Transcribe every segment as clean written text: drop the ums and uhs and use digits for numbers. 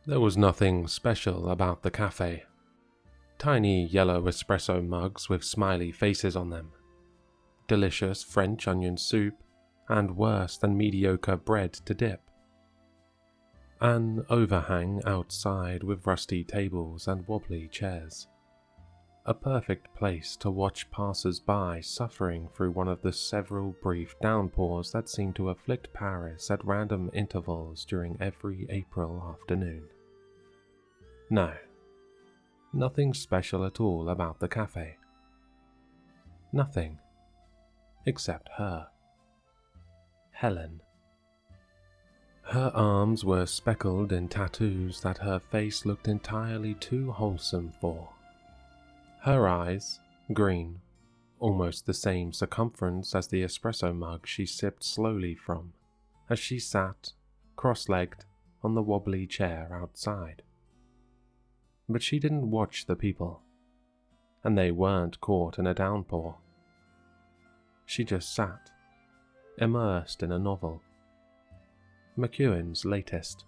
There was nothing special about the cafe. Tiny yellow espresso mugs with smiley faces on them, delicious French onion soup, and worse than mediocre bread to dip. An overhang outside with rusty tables and wobbly chairs. A perfect place to watch passers-by suffering through one of the several brief downpours that seemed to afflict Paris at random intervals during every April afternoon. No, nothing special at all about the cafe. Nothing, except her. Helen. Her arms were speckled in tattoos that her face looked entirely too wholesome for. Her eyes, green, almost the same circumference as the espresso mug she sipped slowly from, as she sat, cross-legged, on the wobbly chair outside. But she didn't watch the people, and they weren't caught in a downpour. She just sat, immersed in a novel, McEwen's latest,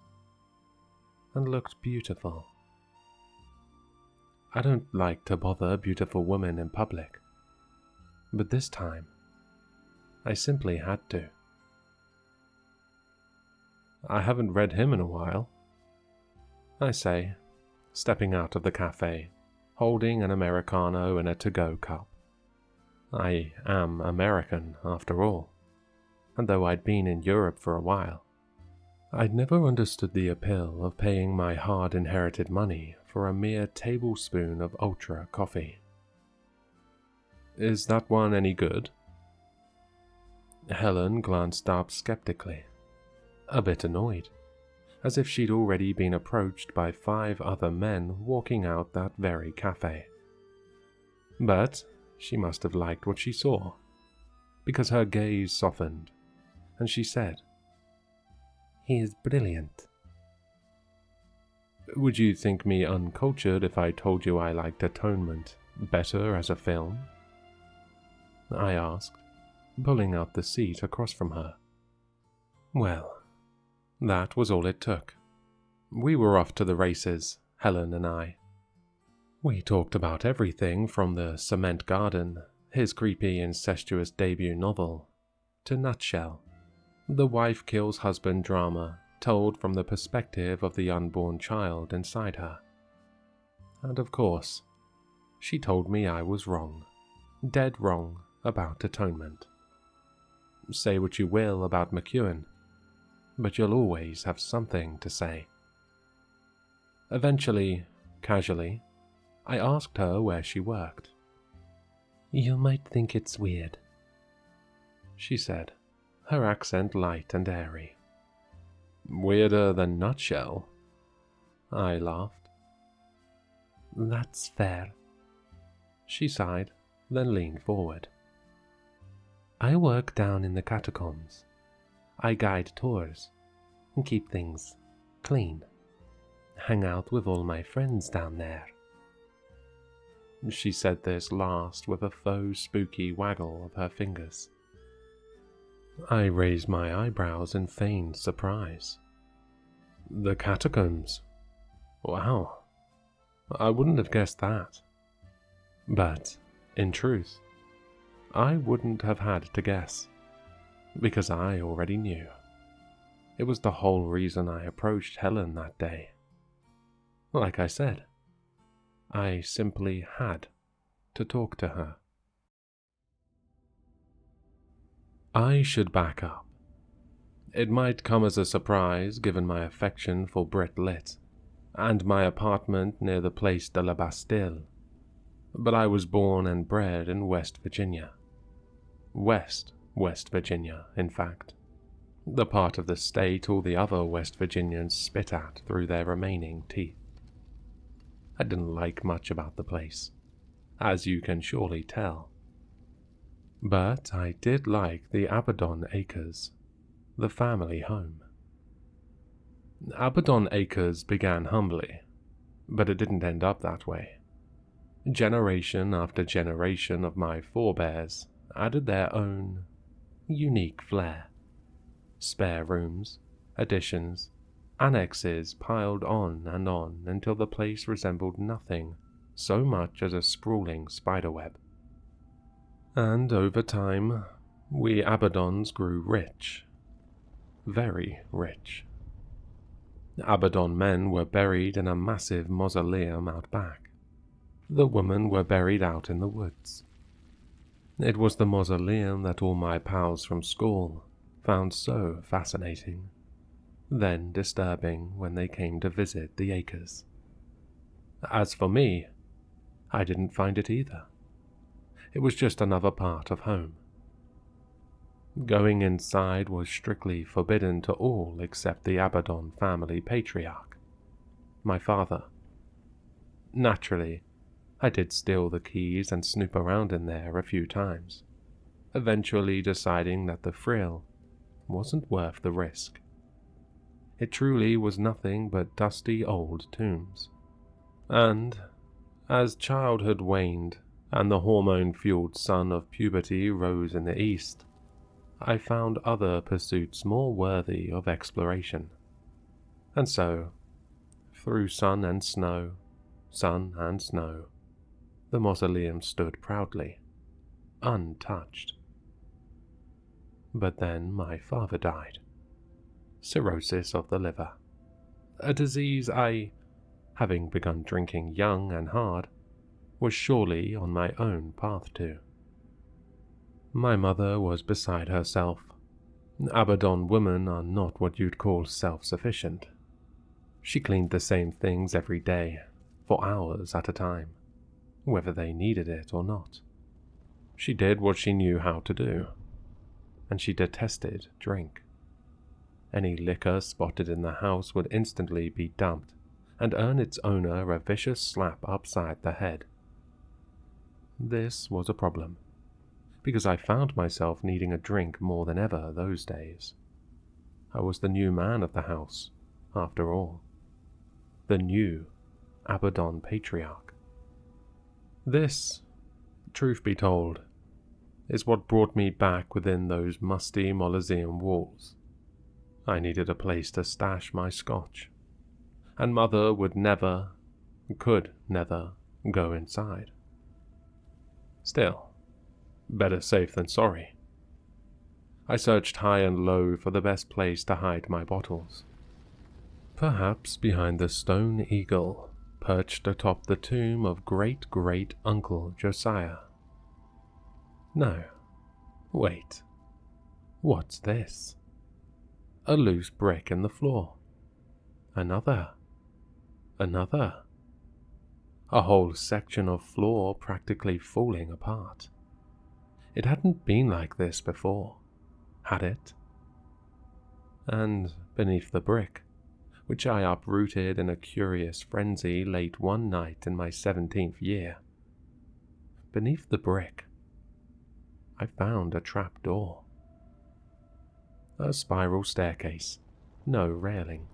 and looked beautiful. I don't like to bother beautiful women in public, but this time, I simply had to. I haven't read him in a while, I say, stepping out of the cafe, holding an Americano in a to-go cup. I am American, after all, and though I'd been in Europe for a while, I'd never understood the appeal of paying my hard-inherited money for a mere tablespoon of ultra coffee. Is that one any good? Helen glanced up skeptically, a bit annoyed, as if she'd already been approached by 5 other men walking out that very cafe. But she must have liked what she saw, because her gaze softened, and she said, "He is brilliant." Would you think me uncultured if I told you I liked Atonement better as a film? I asked, pulling out the seat across from her. Well, that was all it took. We were off to the races, Helen and I. We talked about everything from the Cement Garden, his creepy incestuous debut novel, to Nutshell, the wife kills husband drama told from the perspective of the unborn child inside her. And of course, she told me I was wrong, dead wrong about Atonement. Say what you will about McEwen, but you'll always have something to say. Eventually, casually, I asked her where she worked. "You might think it's weird," she said, her accent light and airy. Weirder than Nutshell? I laughed. "That's fair," she sighed, then leaned forward. "I work down in the catacombs. I guide tours and keep things clean. Hang out with all my friends down there." She said this last with a faux spooky waggle of her fingers. I raised my eyebrows in feigned surprise. The catacombs? Wow, I wouldn't have guessed that. But, in truth, I wouldn't have had to guess, because I already knew. It was the whole reason I approached Helen that day. Like I said, I simply had to talk to her. I should back up. It might come as a surprise given my affection for Brit Lit, and my apartment near the Place de la Bastille, but I was born and bred in West Virginia. West Virginia, in fact. The part of the state all the other West Virginians spit at through their remaining teeth. I didn't like much about the place, as you can surely tell. But I did like the Abadon Acres, the family home. Abadon Acres began humbly, But it didn't end up that way. Generation after generation of my forebears added their own unique flair. Spare rooms, additions, annexes piled on until the place resembled nothing so much as a sprawling spiderweb. And over time, we Abadons grew rich. Very rich. Abadon men were buried in a massive mausoleum out back. The women were buried out in the woods. It was the mausoleum that all my pals from school found so fascinating, then disturbing when they came to visit the acres. As for me, I didn't find it either. It was just another part of home. Going inside was strictly forbidden to all except the Abadon family patriarch, my father. Naturally, I did steal the keys and snoop around in there a few times, eventually deciding that the thrill wasn't worth the risk. It truly was nothing but dusty old tombs. And, as childhood waned and the hormone-fueled sun of puberty rose in the east, I found other pursuits more worthy of exploration. And so, through sun and snow, the mausoleum stood proudly, untouched. But then my father died. Cirrhosis of the liver. A disease I, having begun drinking young and hard, was surely on my own path to. My mother was beside herself. Abadon women are not what you'd call self-sufficient. She cleaned the same things every day, for hours at a time, whether they needed it or not. She did what she knew how to do, and she detested drink. Any liquor spotted in the house would instantly be dumped and earn its owner a vicious slap upside the head. This was a problem, because I found myself needing a drink more than ever those days. I was the new man of the house, after all. The new Abadon patriarch. This, truth be told, is what brought me back within those musty Mausoleum walls. I needed a place to stash my scotch, and Mother could never go inside. Still, better safe than sorry. I searched high and low for the best place to hide my bottles. Perhaps behind the stone eagle perched atop the tomb of great-great-uncle Josiah. No, wait, what's this? A loose brick in the floor. Another. A whole section of floor practically falling apart. It hadn't been like this before, had it? And beneath the brick, which I uprooted in a curious frenzy late one night in my 17th year, beneath the brick, I found a trap door. A spiral staircase, no railing.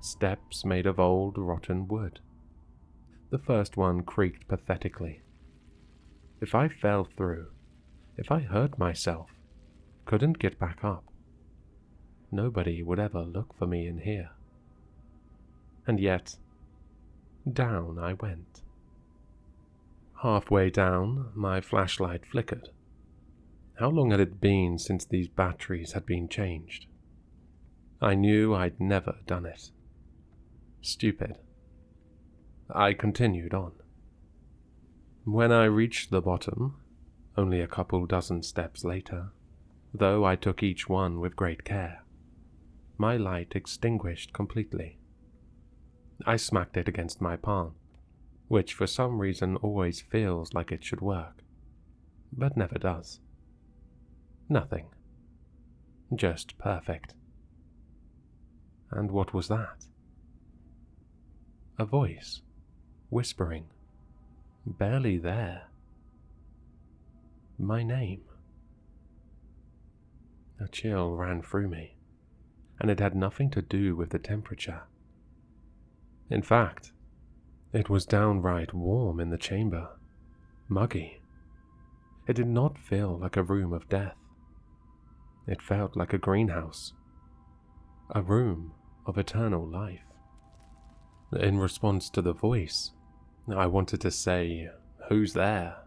Steps made of old, rotten wood. The first one creaked pathetically. If I fell through, if I hurt myself, couldn't get back up, nobody would ever look for me in here. And yet, down I went. Halfway down, my flashlight flickered. How long had it been since these batteries had been changed? I knew I'd never done it. Stupid. I continued on. When I reached the bottom, only a couple dozen steps later, though I took each one with great care, my light extinguished completely. I smacked it against my palm, which for some reason always feels like it should work, but never does. Nothing. Just perfect. And what was that? A voice, whispering, barely there. My name. A chill ran through me, and it had nothing to do with the temperature. In fact, It was downright warm in the chamber, muggy. It did not feel like a room of death. It felt like a greenhouse, a room of eternal life. In response to the voice, I wanted to say, "Who's there?"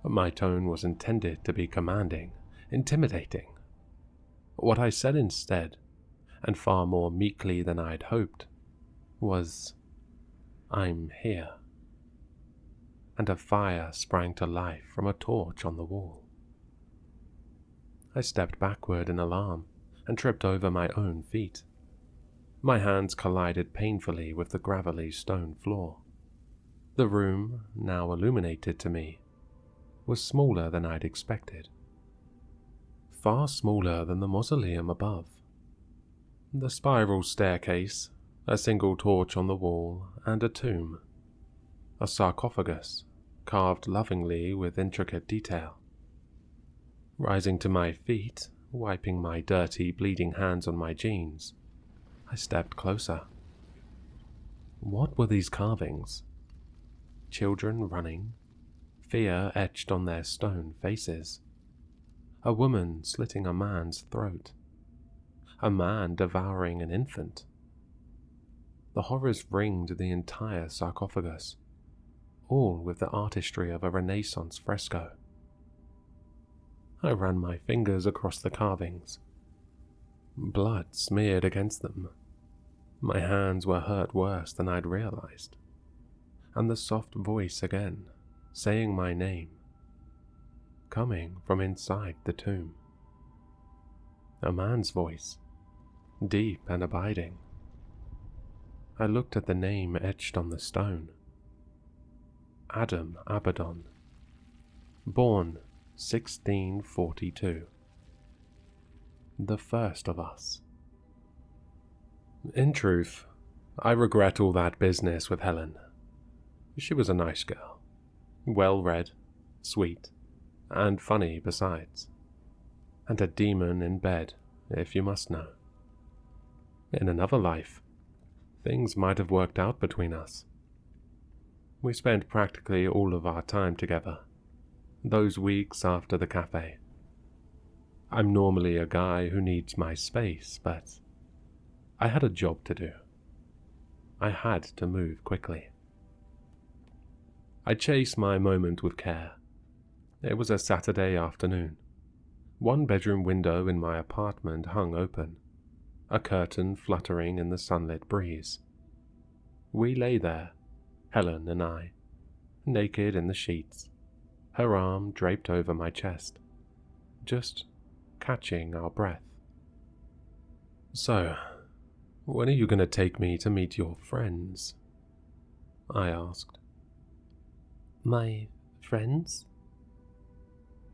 But my tone was intended to be commanding, intimidating. What I said instead, and far more meekly than I'd hoped, was, "I'm here." And a fire sprang to life from a torch on the wall. I stepped backward in alarm and tripped over my own feet. My hands collided painfully with the gravelly stone floor. The room, now illuminated to me, was smaller than I'd expected. Far smaller than the mausoleum above. The spiral staircase, a single torch on the wall, and a tomb. A sarcophagus, carved lovingly with intricate detail. Rising to my feet, wiping my dirty, bleeding hands on my jeans, I stepped closer. What were these carvings? Children running, fear etched on their stone faces. A woman slitting a man's throat. A man devouring an infant. The horrors ringed the entire sarcophagus, all with the artistry of a Renaissance fresco. I ran my fingers across the carvings. Blood smeared against them. My hands were hurt worse than I'd realized. And the soft voice again, saying my name, coming from inside the tomb. A man's voice, deep and abiding. I looked at the name etched on the stone. Adam Abadon, born 1642. The first of us. In truth, I regret all that business with Helen. She was a nice girl, well-read, sweet, and funny besides, and a demon in bed, if you must know. In another life, things might have worked out between us. We spent practically all of our time together, those weeks after the cafe. I'm normally a guy who needs my space, but I had a job to do. I had to move quickly. I chased my moment with care. It was a Saturday afternoon. One bedroom window in my apartment hung open, a curtain fluttering in the sunlit breeze. We lay there, Helen and I, naked in the sheets, her arm draped over my chest, just catching our breath. "So, when are you going to take me to meet your friends?" I asked. "My friends?"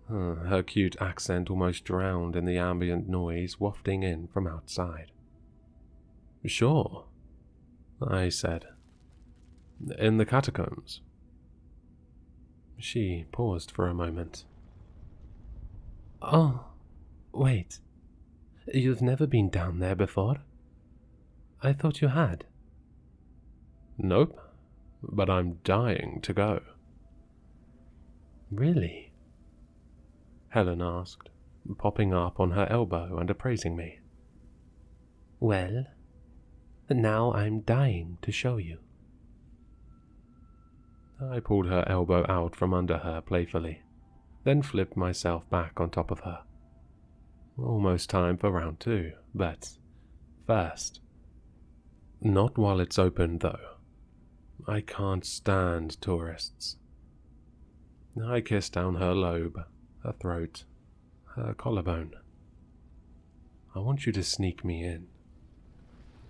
Her cute accent almost drowned in the ambient noise wafting in from outside. "Sure," I said. "In the catacombs." She paused for a moment. "Oh, wait. You've never been down there before? I thought you had." "Nope, but I'm dying to go." "Really?" Helen asked, popping up on her elbow and appraising me. "Well, now I'm dying to show you." I pulled her elbow out from under her playfully, then flipped myself back on top of her. Almost time for round two, but first. Not while it's open, though. I can't stand tourists. I kissed down her lobe, her throat, her collarbone. "I want you to sneak me in,"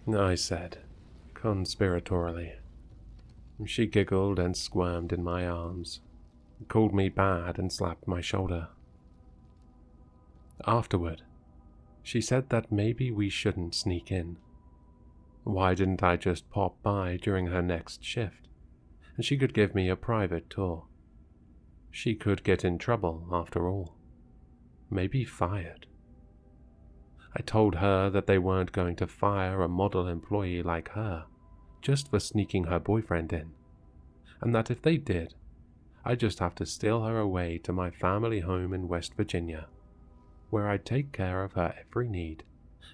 I said, conspiratorially. She giggled and squirmed in my arms, called me bad and slapped my shoulder. Afterward, she said that maybe we shouldn't sneak in. Why didn't I just pop by during her next shift, and she could give me a private tour? She could get in trouble, after all. Maybe fired. I told her that they weren't going to fire a model employee like her just for sneaking her boyfriend in. and that if they did, I'd just have to steal her away to my family home in West Virginia, where I'd take care of her every need,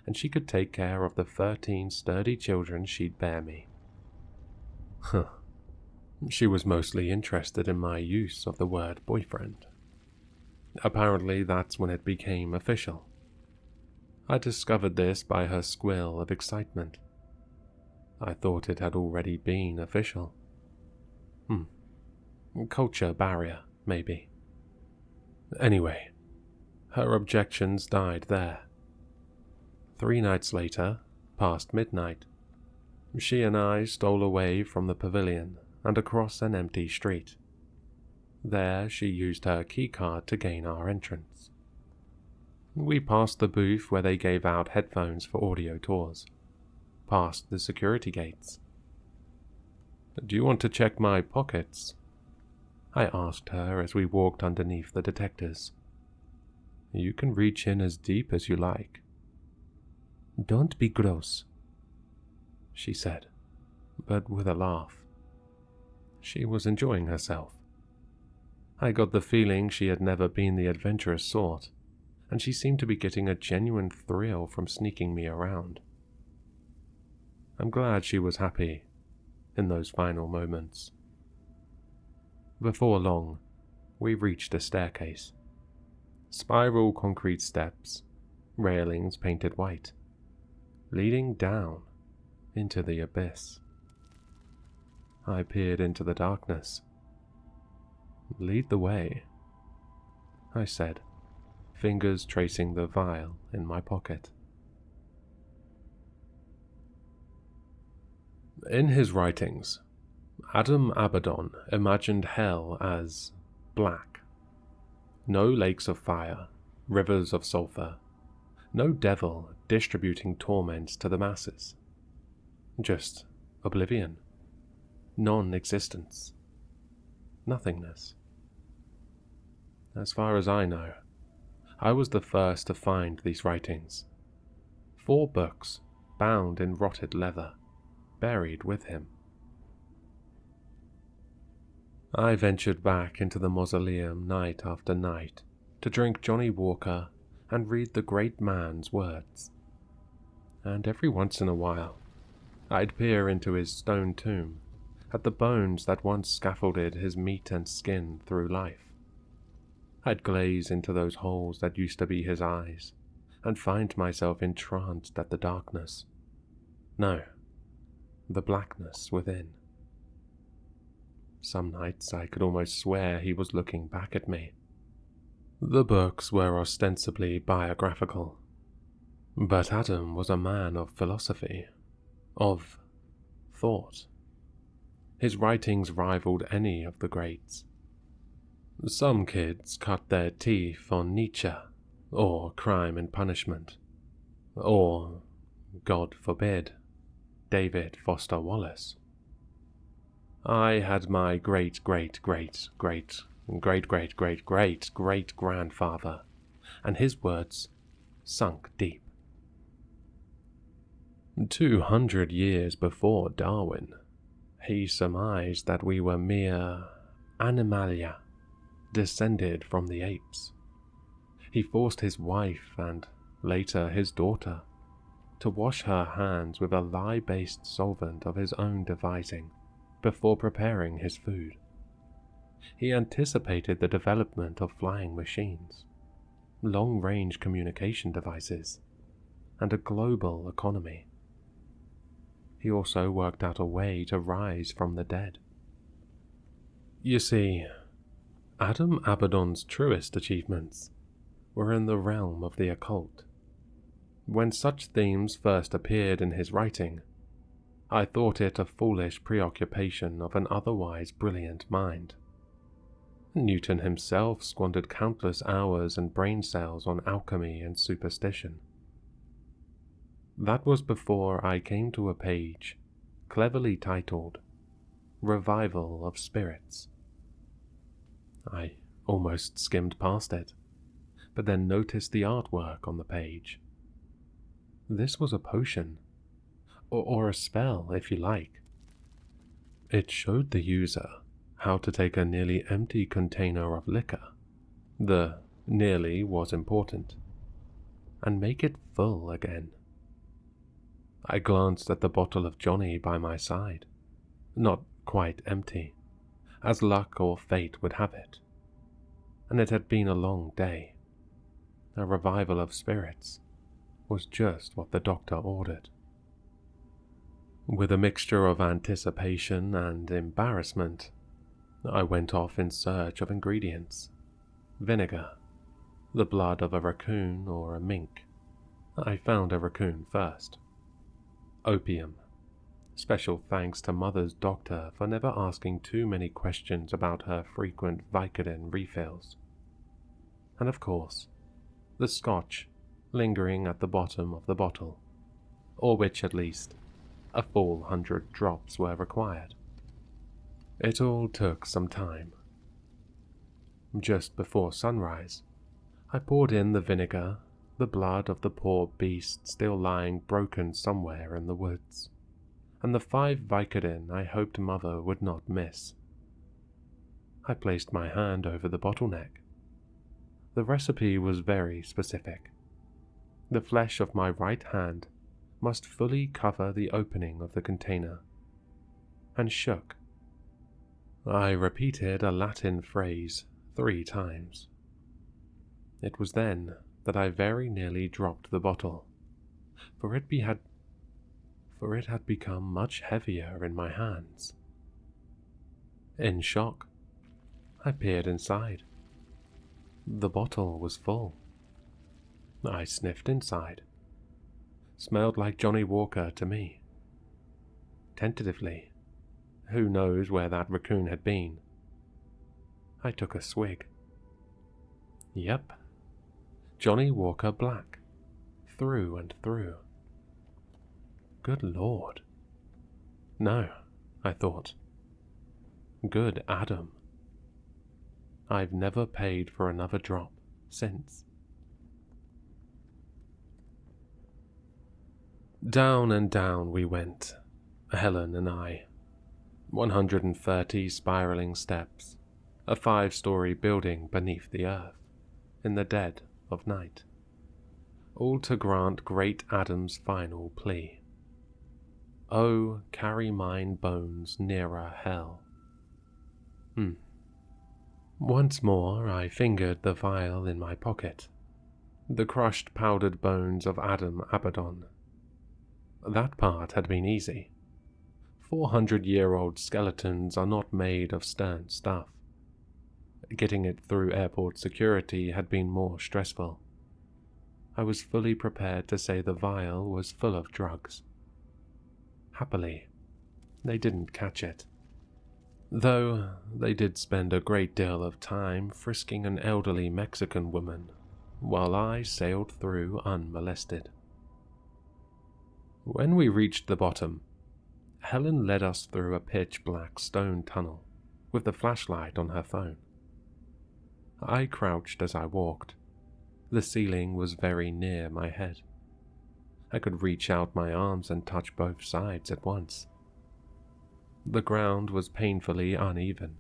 and she could take care of the 13 sturdy children she'd bear me. Huh. She was mostly interested in my use of the word boyfriend. Apparently that's when it became official. I discovered this by her squeal of excitement. I thought it had already been official. Culture barrier, maybe. Anyway, her objections died there. 3 nights later, past midnight, she and I stole away from the pavilion and across an empty street. There she used her keycard to gain our entrance. We passed the booth where they gave out headphones for audio tours, past the security gates. "Do you want to check my pockets?" I asked her as we walked underneath the detectors. "You can reach in as deep as you like." "Don't be gross," she said, but with a laugh. She was enjoying herself. I got the feeling she had never been the adventurous sort, and she seemed to be getting a genuine thrill from sneaking me around. I'm glad she was happy in those final moments. Before long, we reached a staircase. Spiral concrete steps, railings painted white, leading down into the abyss. I peered into the darkness. "Lead the way," I said, fingers tracing the vial in my pocket. In his writings, Adam Abadon imagined hell as black. No lakes of fire, rivers of sulfur, no devil distributing torments to the masses. Just oblivion, non-existence, nothingness. As far as I know, I was the first to find these writings. 4 books, bound in rotted leather, buried with him. I ventured back into the mausoleum night after night to drink Johnny Walker and read the great man's words. And every once in a while, I'd peer into his stone tomb at the bones that once scaffolded his meat and skin through life. I'd glaze into those holes that used to be his eyes and find myself entranced at the darkness. No, the blackness within. Some nights I could almost swear he was looking back at me. The books were ostensibly biographical, but Adam was a man of philosophy, of thought. His writings rivaled any of the greats. Some kids cut their teeth on Nietzsche, or Crime and Punishment, or, God forbid, David Foster Wallace. I had my great-great-great-great-great-great-great-great-grandfather, and his words sunk deep. 200 years before Darwin, he surmised that we were mere animalia, descended from the apes. He forced his wife, and later his daughter, to wash her hands with a lye-based solvent of his own devising before preparing his food. He anticipated the development of flying machines, long-range communication devices, and a global economy. He also worked out a way to rise from the dead. You see, Adam Abadon's truest achievements were in the realm of the occult. When such themes first appeared in his writing, I thought it a foolish preoccupation of an otherwise brilliant mind. Newton himself squandered countless hours and brain cells on alchemy and superstition. That was before I came to a page cleverly titled Revival of Spirits. I almost skimmed past it, but then noticed the artwork on the page. This was a potion, or a spell if you like. It showed the user how to take a nearly empty container of liquor, the nearly was important, and make it full again. I glanced at the bottle of Johnny by my side, not quite empty, as luck or fate would have it, and it had been a long day. A revival of spirits was just what the doctor ordered. With a mixture of anticipation and embarrassment, I went off in search of ingredients. Vinegar, the blood of a raccoon or a mink. I found a raccoon first. Opium. Special thanks to Mother's doctor for never asking too many questions about her frequent Vicodin refills. And of course, the scotch lingering at the bottom of the bottle, or which at least a full 100 drops were required. It all took some time. Just before sunrise, I poured in the vinegar, the blood of the poor beast still lying broken somewhere in the woods, and the 5 Vicodin I hoped Mother would not miss. I placed my hand over the bottleneck. The recipe was very specific. The flesh of my right hand must fully cover the opening of the container, and shook. I repeated a Latin phrase 3 times. It was then that I very nearly dropped the bottle, for it had become much heavier in my hands. In shock, I peered inside. The bottle was full. I sniffed inside. Smelled like Johnny Walker to me. Tentatively, who knows where that raccoon had been? I took a swig. Yep, Johnny Walker Black, through and through. Good Lord. No, I thought. Good Adam. I've never paid for another drop since. Down and down we went, Helen and I. 130 spiraling steps, a 5-story building beneath the earth, in the dead of night. All to grant great Adam's final plea. Oh, carry mine bones nearer hell. Once more I fingered the vial in my pocket. The crushed powdered bones of Adam Abadon. That part had been easy. 400-year-old skeletons are not made of stern stuff. Getting it through airport security had been more stressful. I was fully prepared to say the vial was full of drugs. Happily, they didn't catch it. Though they did spend a great deal of time frisking an elderly Mexican woman, while I sailed through unmolested. When we reached the bottom, Helen led us through a pitch-black stone tunnel, with the flashlight on her phone. I crouched as I walked. The ceiling was very near my head. I could reach out my arms and touch both sides at once. The ground was painfully uneven.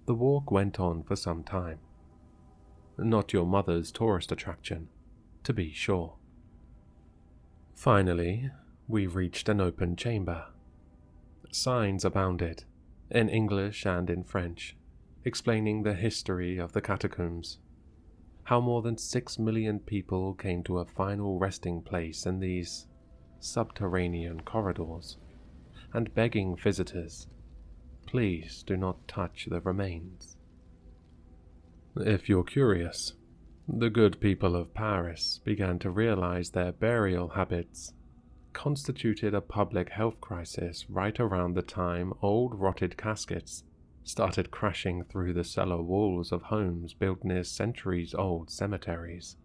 The walk went on for some time. Not your mother's tourist attraction, to be sure. Finally, we reached an open chamber. Signs abounded, in English and in French, explaining the history of the catacombs, how more than 6 million people came to a final resting place in these subterranean corridors, and begging visitors, please do not touch the remains. If you're curious, the good people of Paris began to realize their burial habits constituted a public health crisis right around the time old rotted caskets started crashing through the cellar walls of homes built near centuries-old cemeteries.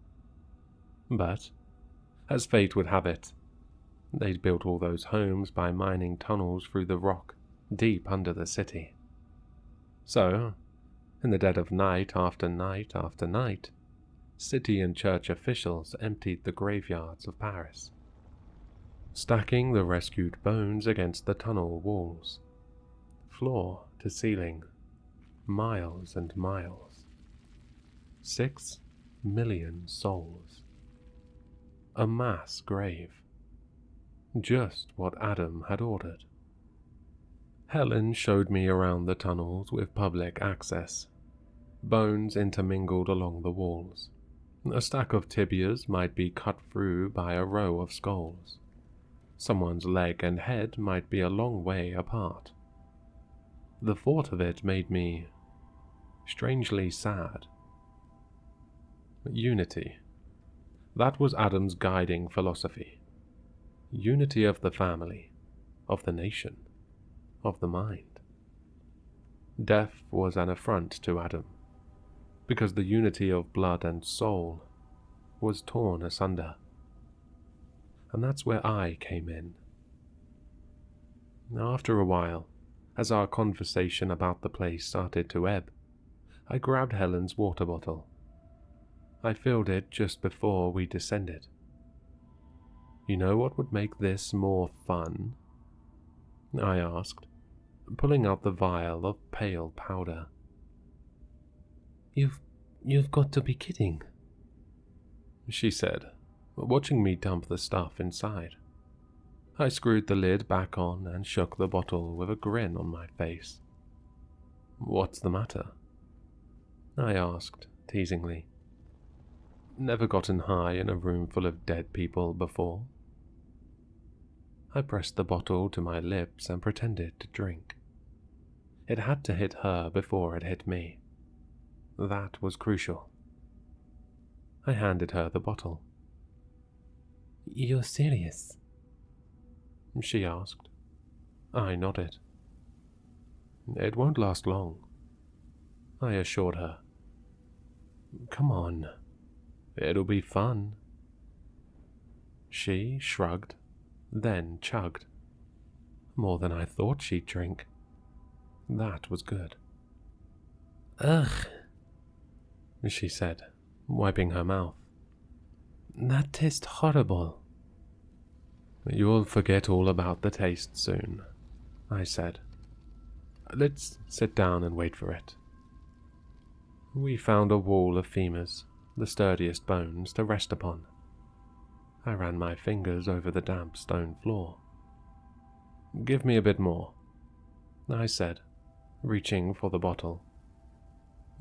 But, as fate would have it, they'd built all those homes by mining tunnels through the rock deep under the city. So, in the dead of night after night after night, city and church officials emptied the graveyards of Paris, stacking the rescued bones against the tunnel walls, floor to ceiling, miles and miles. 6 million souls. A mass grave. Just what Adam had ordered. Helen showed me around the tunnels with public access. Bones intermingled along the walls. A stack of tibias might be cut through by a row of skulls. Someone's leg and head might be a long way apart. The thought of it made me strangely sad. Unity. That was Adam's guiding philosophy. Unity of the family, of the nation, of the mind. Death was an affront to Adam, because the unity of blood and soul was torn asunder. And that's where I came in. After a while, as our conversation about the place started to ebb, I grabbed Helen's water bottle. I filled it just before we descended. You know what would make this more fun? I asked, pulling out the vial of pale powder. You've got to be kidding, she said, watching me dump the stuff inside. I screwed the lid back on and shook the bottle with a grin on my face. What's the matter? I asked, teasingly. Never gotten high in a room full of dead people before? I pressed the bottle to my lips and pretended to drink. It had to hit her before it hit me. That was crucial. I handed her the bottle. You're serious? She asked. I nodded. It won't last long, I assured her. Come on, it'll be fun. She shrugged, then chugged. More than I thought she'd drink. That was good. Ugh, she said, wiping her mouth. That tastes horrible. You'll forget all about the taste soon, I said. Let's sit down and wait for it. We found a wall of femurs, the sturdiest bones to rest upon. I ran my fingers over the damp stone floor. Give me a bit more, I said, reaching for the bottle.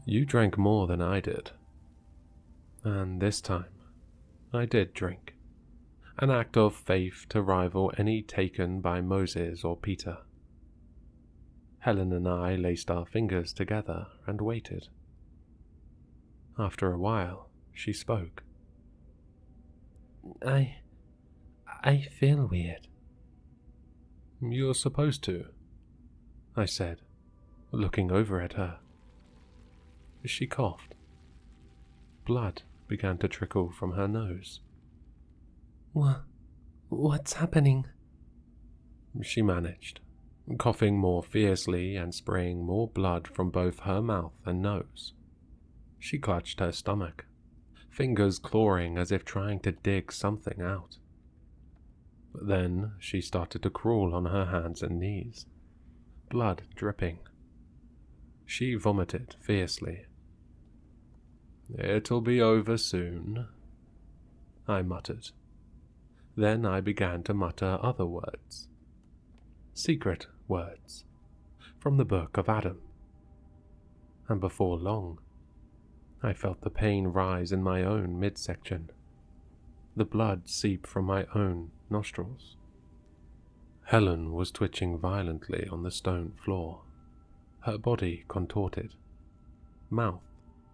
You drank more than I did. And this time, I did drink. An act of faith to rival any taken by Moses or Peter. Helen and I laced our fingers together and waited. After a while, she spoke. I feel weird. You're supposed to, I said, looking over at her. She coughed. Blood began to trickle from her nose. What's happening? She managed, coughing more fiercely and spraying more blood from both her mouth and nose. She clutched her stomach, fingers clawing as if trying to dig something out. Then she started to crawl on her hands and knees, blood dripping. She vomited fiercely. It'll be over soon, I muttered. Then I began to mutter other words. Secret words, from the Book of Adam. And before long, I felt the pain rise in my own midsection, the blood seep from my own nostrils. Helen was twitching violently on the stone floor, her body contorted, mouth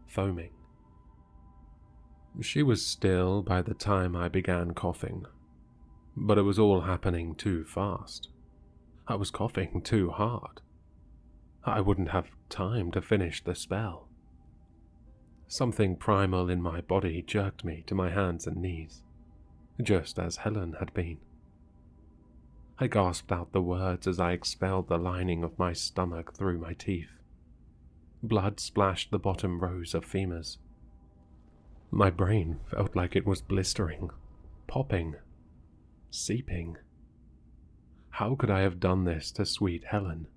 foaming. She was still by the time I began coughing, but it was all happening too fast. I was coughing too hard. I wouldn't have time to finish the spell. Something primal in my body jerked me to my hands and knees, just as Helen had been. I gasped out the words as I expelled the lining of my stomach through my teeth. Blood splashed the bottom rows of femurs. My brain felt like it was blistering, popping, seeping. How could I have done this to sweet Helen?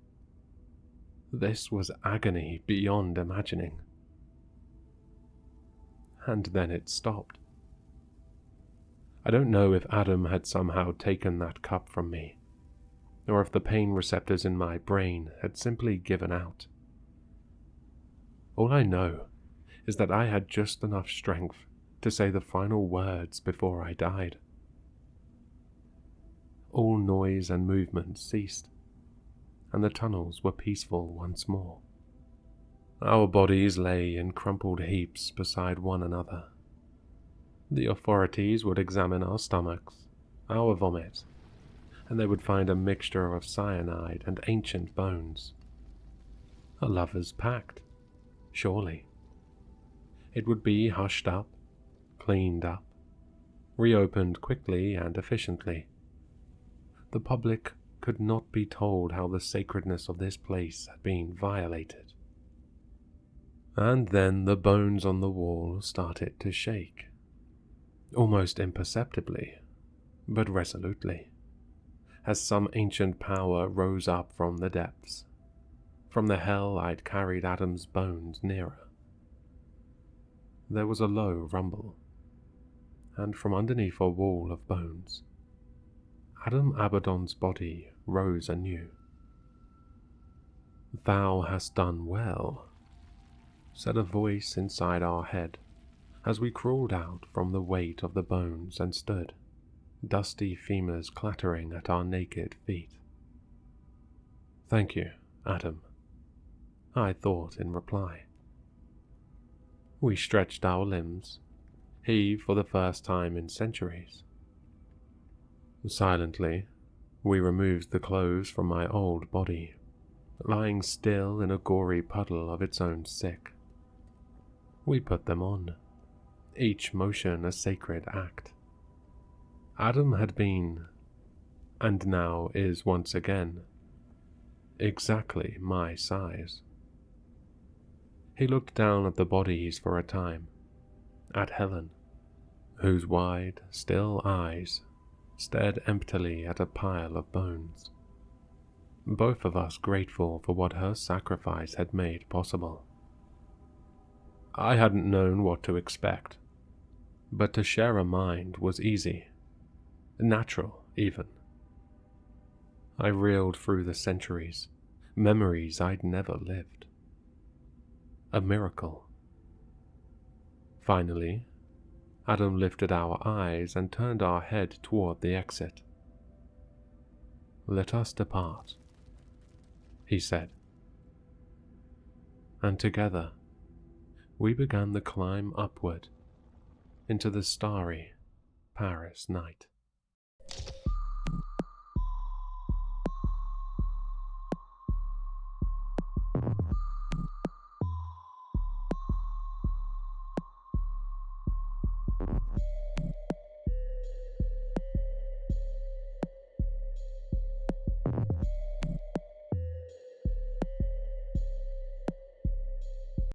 This was agony beyond imagining. And then it stopped. I don't know if Adam had somehow taken that cup from me, or if the pain receptors in my brain had simply given out. All I know is that I had just enough strength to say the final words before I died. All noise and movement ceased, and the tunnels were peaceful once more. Our bodies lay in crumpled heaps beside one another. The authorities would examine our stomachs, our vomit, and they would find a mixture of cyanide and ancient bones. A lover's pact, surely. It would be hushed up, cleaned up, reopened quickly and efficiently. The public could not be told how the sacredness of this place had been violated. And then the bones on the wall started to shake, almost imperceptibly, but resolutely, as some ancient power rose up from the depths, from the hell I'd carried Adam's bones nearer. There was a low rumble, and from underneath a wall of bones, Adam Abadon's body rose anew. "Thou hast done well," said a voice inside our head as we crawled out from the weight of the bones and stood, dusty femurs clattering at our naked feet. "Thank you, Adam," I thought in reply. We stretched our limbs, he for the first time in centuries. Silently, we removed the clothes from my old body, lying still in a gory puddle of its own sick. We put them on, each motion a sacred act. Adam had been, and now is once again, exactly my size. He looked down at the bodies for a time, at Helen, whose wide, still eyes stared emptily at a pile of bones, both of us grateful for what her sacrifice had made possible. I hadn't known what to expect, but to share a mind was easy, natural even. I reeled through the centuries, memories I'd never lived. A miracle. Finally, Adam lifted our eyes and turned our head toward the exit. "Let us depart," he said. And together, we began the climb upward into the starry Paris night.